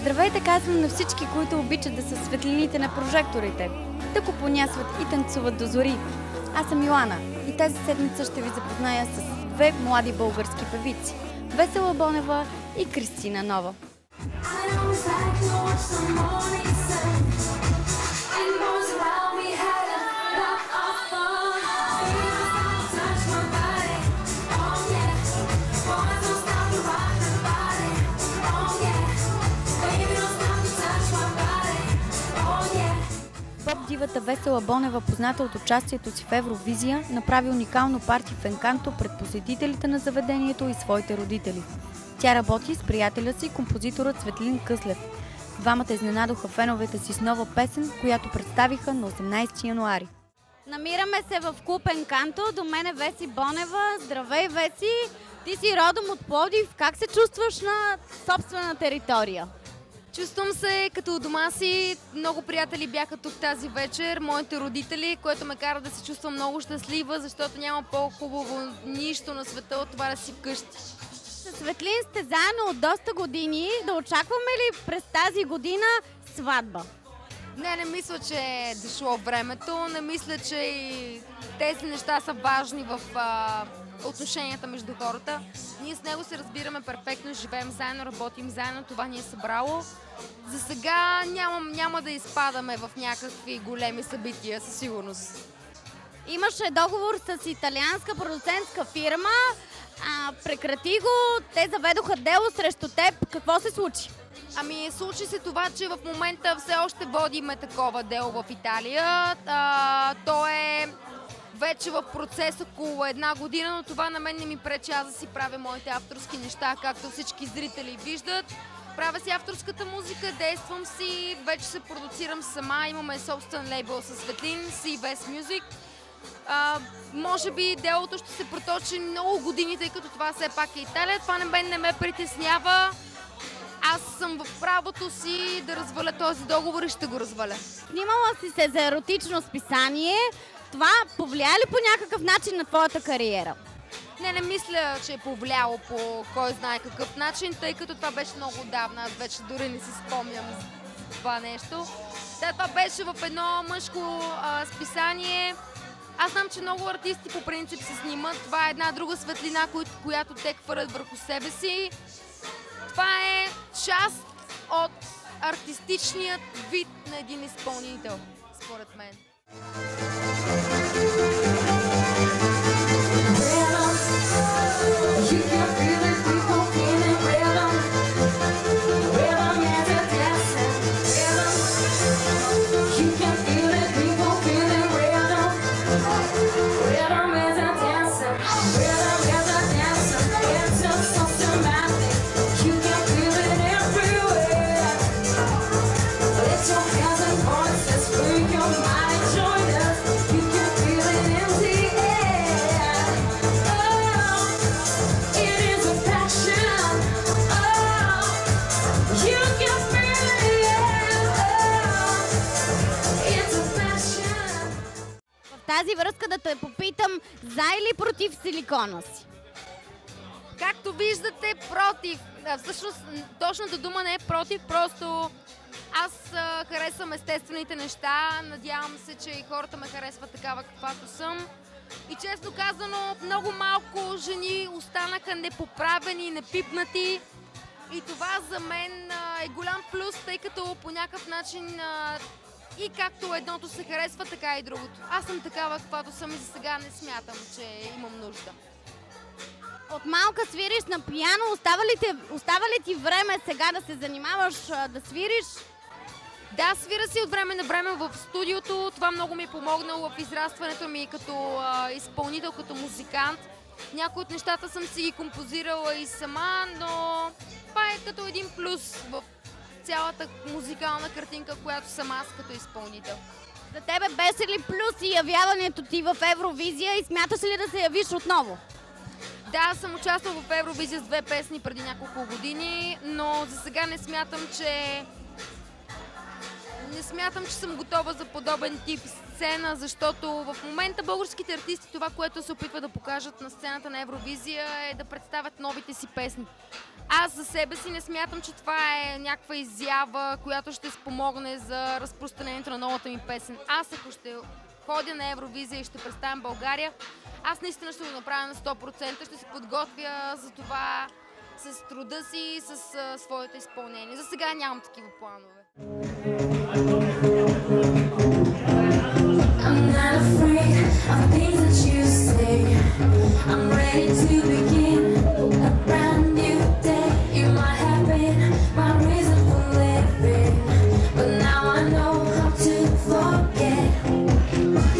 Здравейте, казвам на всички, които обичат да са светлините на прожекторите, да го понясват и танцуват до зори. Аз съм Йоана и тази седмица ще ви запозная с две млади български певици – Весела Бонева и Кристина Нова. Поп-дивата Весела Бонева, позната от участието си в Евровизия, направи уникално парти в Енканто пред посетителите на заведението и своите родители. Тя работи с приятеля си, композиторът Цветлин Къслев. Двамата изненадоха феновете си с нова песен, която представиха на 18 януари. Намираме се в клуб Енканто, до мен е Веси Бонева. Здравей, Веси! Ти си родом от Пловдив. Как се чувстваш на собствена територия? Чувствам се като у дома си. Много приятели бяха тук тази вечер, моите родители, което ме кара да се чувствам много щастлива, защото няма по-хубаво нищо на света от това да си вкъщи. С Светлин сте заедно от доста години. Да очакваме ли през тази година сватба? Не мисля, че е дошло времето. Не мисля, че и тези неща са важни в отношенията между хората. Ние с него се разбираме перфектно, живеем заедно, работим заедно, това ни е събрало. За сега няма да изпадаме в някакви големи събития, със сигурност. Имаше договор с италианска продуцентска фирма, прекрати го, те заведоха дело срещу теб. Какво се случи? Ами, случи се това, че в момента все още водиме такова дело в Италия. То е вече в процес около една година, но това на мен не ми пречи аз да си правя моите авторски неща, както всички зрители виждат. Правя си авторската музика, действам си, вече се продуцирам сама, имаме собствен лейбъл със Светлин, CVS Music. Може би делото ще се проточи много години, тъй като това все пак е Италия. Това не ме притеснява. Аз съм в правото си да разваля този договор и ще го разваля. Снимала си се за еротично списание. Това повлия ли по някакъв начин на твоята кариера? Не мисля, че е повлияло по кой знае какъв начин, тъй като това беше много отдавна. Аз вече дори не си спомням това нещо. Да, това беше в едно мъжко списание. Аз знам, че много артисти по принцип се снимат. Това е една друга светлина, която те хвърлят върху себе си. Това е част от артистичният вид на един изпълнител, според мен. Тази връзка да те попитам, за или против силикона си? Както виждате, против. Всъщност, точната дума не е против, просто аз харесвам естествените неща. Надявам се, че и хората ме харесват такава каквато съм. И честно казано, много малко жени останаха непоправени, непипнати. И това за мен е голям плюс, тъй като по някакъв начин и както едното се харесва, така и другото. Аз съм такава, каквато съм и за сега не смятам, че имам нужда. От малка свириш на пиано. Остава ли ти време сега да се занимаваш да свириш? Да, свира си от време на време в студиото. Това много ми е помогнало в израстването ми като изпълнител, като музикант. Някои от нещата съм си ги композирала и сама, но това е като един плюс в цялата музикална картинка, която съм аз като изпълнител. За тебе беше ли плюс и явяването ти в Евровизия и смяташ ли да се явиш отново? Да, съм участвала в Евровизия с 2 песни преди няколко години, но за сега не смятам, че съм готова за подобен тип сцена, защото в момента българските артисти това, което се опитват да покажат на сцената на Евровизия, е да представят новите си песни. Аз за себе си не смятам, че това е някаква изява, която ще спомогне за разпространението на новата ми песен. Аз ако ще ходя на Евровизия и ще представям България, аз наистина ще го направя на 100%, ще се подготвя за това с труда си и с своите изпълнения. За сега нямам такива планове. I'm not afraid of things that you say. I'm ready to begin a brand new day. You might have been my reason for living, but now I know how to forget.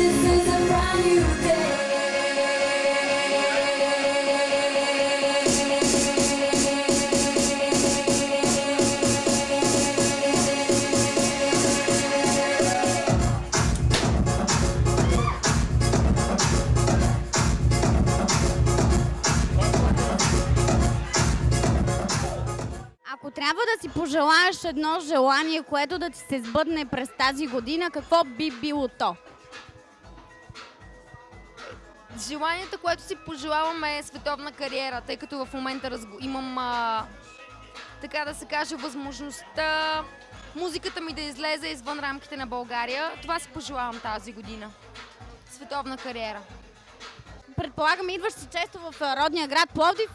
This is a brand new day. Ако трябва да си пожелаеш едно желание, което да ти се сбъдне през тази година, какво би било то? Желанието, което си пожелавам е световна кариера, тъй като в момента имам, така да се каже, възможността музиката ми да излезе извън рамките на България. Това си пожелавам тази година. Световна кариера. Предполагам, идваш си често в родния град Пловдив?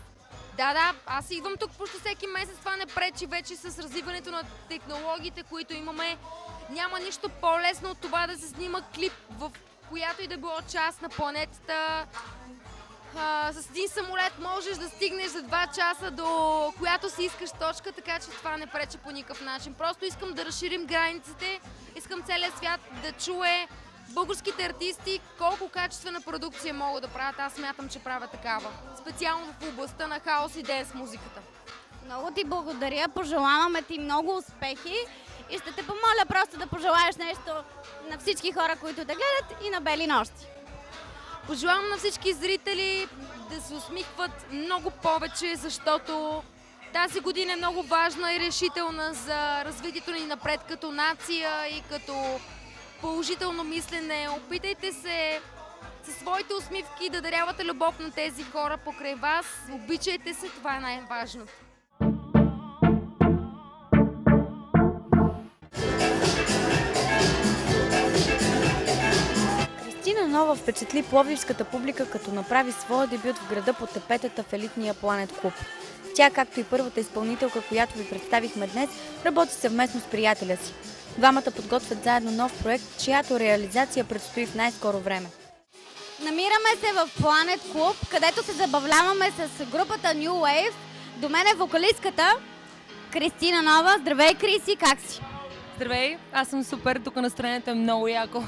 Да, аз идвам тук почти всеки месец, това не пречи вече с развиването на технологиите, които имаме. Няма нищо по-лесно от това да се снима клип в която и да било част на планетата. С един самолет можеш да стигнеш за 2 часа до която си искаш точка, така че това не пречи по никакъв начин. Просто искам да разширим границите, искам целият свят да чуе българските артисти колко качествена продукция могат да правят. Аз смятам, че правя такава. Специално в областта на хаос и денс музиката. Много ти благодаря, пожелаваме ти много успехи и ще те помоля просто да пожелаеш нещо на всички хора, които те гледат и на Бели нощи. Пожелавам на всички зрители да се усмихват много повече, защото тази година е много важна и решителна за развитието ни напред като нация и като положително мислене. Опитайте се със своите усмивки да дарявате любов на тези хора покрай вас. Обичайте се, това е най-важното. Кристина Нова впечатли пловдивската публика, като направи своя дебют в града по тепетата в елитния Planet Club. Тя, както и първата изпълнителка, която ви представихме днес, работи съвместно с приятеля си. Двамата подготвят заедно нов проект, чиято реализация предстои в най-скоро време. Намираме се в Planet Club, където се забавляваме с групата New Wave. До мен е вокалистката Кристина Нова. Здравей, Криси, как си? Здравей, аз съм супер, тук настроението е много яко.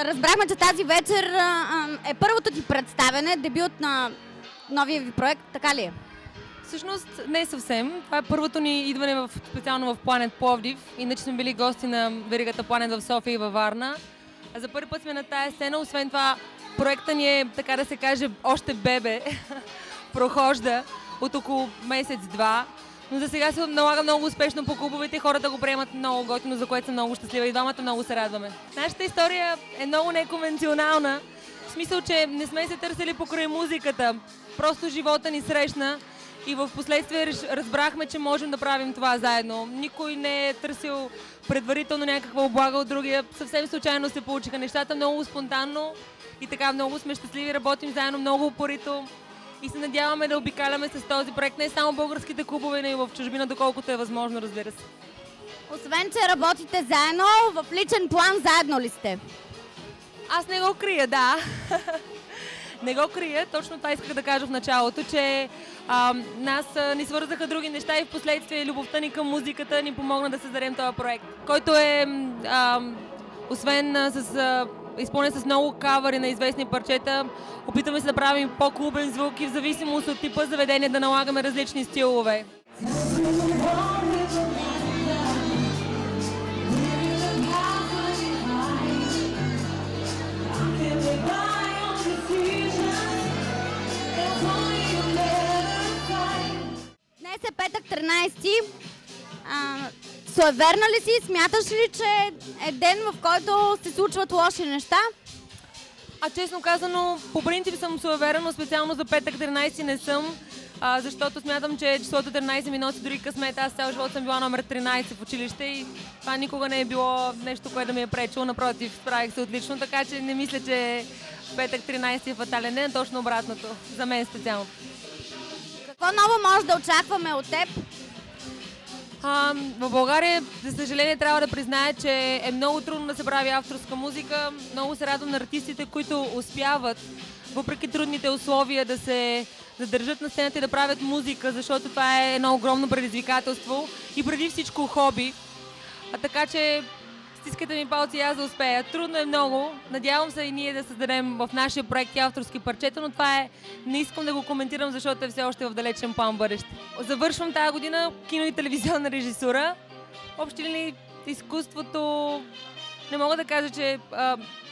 Разбрахме, че тази вечер е първото ти представяне, дебют на новия ви проект, така ли е? Всъщност не съвсем. Това е първото ни идване специално в Planet Пловдив. Иначе сме били гости на веригата Planet в София и във Варна. А за първи път сме на тая сцена. Освен това, проекта ни е, така да се каже, още бебе. Прохожда от около месец-два. Но за сега се налага много успешно по клубовете и хората го приемат много готино, за което съм много щастлива и двамата много се радваме. Нашата история е много неконвенционална. В смисъл, че не сме се търсили покрай музиката. Просто живота ни срещна и в последствие разбрахме, че можем да правим това заедно. Никой не е търсил предварително някаква облага от другия. Съвсем случайно се получиха нещата, много спонтанно и така много сме щастливи, работим заедно много упорито. И се надяваме да обикаляме с този проект не само българските клубове, но и в чужбина, доколкото е възможно, разбира се. Освен, че работите заедно, в личен план заедно ли сте? Аз не го крия, да. Не го крия, точно това исках да кажа в началото, че нас ни свързаха други неща и в последствие любовта ни към музиката ни помогна да създадем този проект, който е, освен изпълнен с много кавъри на известни парчета, опитваме се да правим по-клубен звук и в зависимост от типа заведение да налагаме различни стилове. Днес е петък 13. суеверна ли си? Смяташ ли, че е ден, в който се случват лоши неща? Честно казано, по принцип съм суеверен, но специално за петък 13 не съм, защото смятам, че числото 13 ми носи дори късмет. Аз цял живот съм била номер 13 в училище и това никога не е било нещо, което да ми е пречило. Напротив, справих се отлично, така че не мисля, че петък 13 е фатален ден, точно обратното. За мен специално. Какво ново може да очакваме от теб? В България, за съжаление, трябва да призная, че е много трудно да се прави авторска музика. Много се радвам на артистите, които успяват, въпреки трудните условия, да се задържат на сцената и да правят музика, защото това е едно огромно предизвикателство и преди всичко хоби. Така че стискате ми палци и аз да успея. Трудно е много. Надявам се и ние да създадем в нашия проект авторски парчета, но това е... Не искам да го коментирам, защото е все още в далечен план бъдеще. Завършвам тази година кино и телевизионна режисура. Общи линии изкуството... Не мога да кажа, че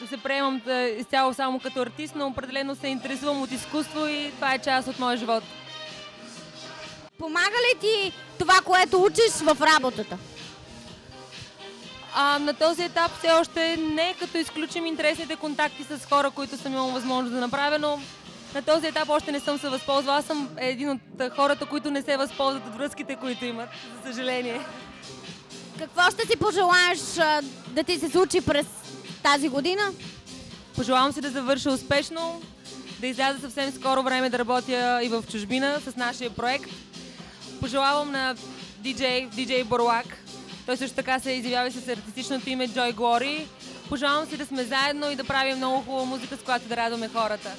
се приемам изцяло само като артист, но определено се интересувам от изкуство и това е част от моя живот. Помага ли ти това, което учиш в работата? На този етап все още не, като изключим интересните контакти с хора, които съм имала възможност да направя, но на този етап още не съм се възползвала. Аз съм един от хората, които не се възползват от връзките, които имат, за съжаление. Какво ще си пожелаеш да ти се случи през тази година? Пожелавам си да завърша успешно, да изляза съвсем скоро време да работя и в чужбина с нашия проект. Пожелавам на DJ Борлак. Той също така се изявява с артистичното име Joy Glory. Пожелавам си да сме заедно и да правим много хубава музика, с която да радваме хората.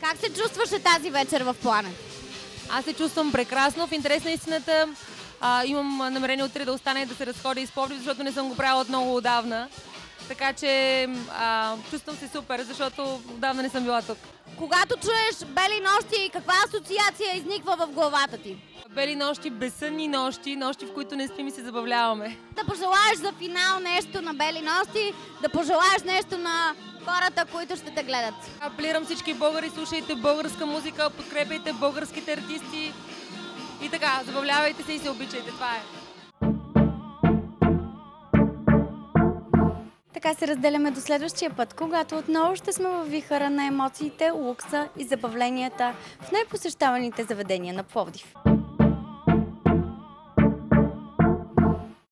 Как се чувстваше тази вечер в Планет? Аз се чувствам прекрасно. В интерес на истината имам намерение утре да остане и да се разходя из Пловдив, защото не съм го правила от много отдавна. Така че чувствам се супер, защото отдавна не съм била тук. Когато чуеш бели нощи, каква асоциация изниква в главата ти? Бели нощи, безсънни нощи, нощи, в които не спим и се забавляваме. Да пожелаеш за финал нещо на бели нощи, да пожелаеш нещо на хората, които ще те гледат. Апелирам всички българи, слушайте българска музика, подкрепяйте българските артисти и така, забавлявайте се и се обичайте. Това е. Така се разделяме до следващия път, когато отново ще сме във вихъра на емоциите, лукса и забавленията в най-посещаваните заведения на Пловдив.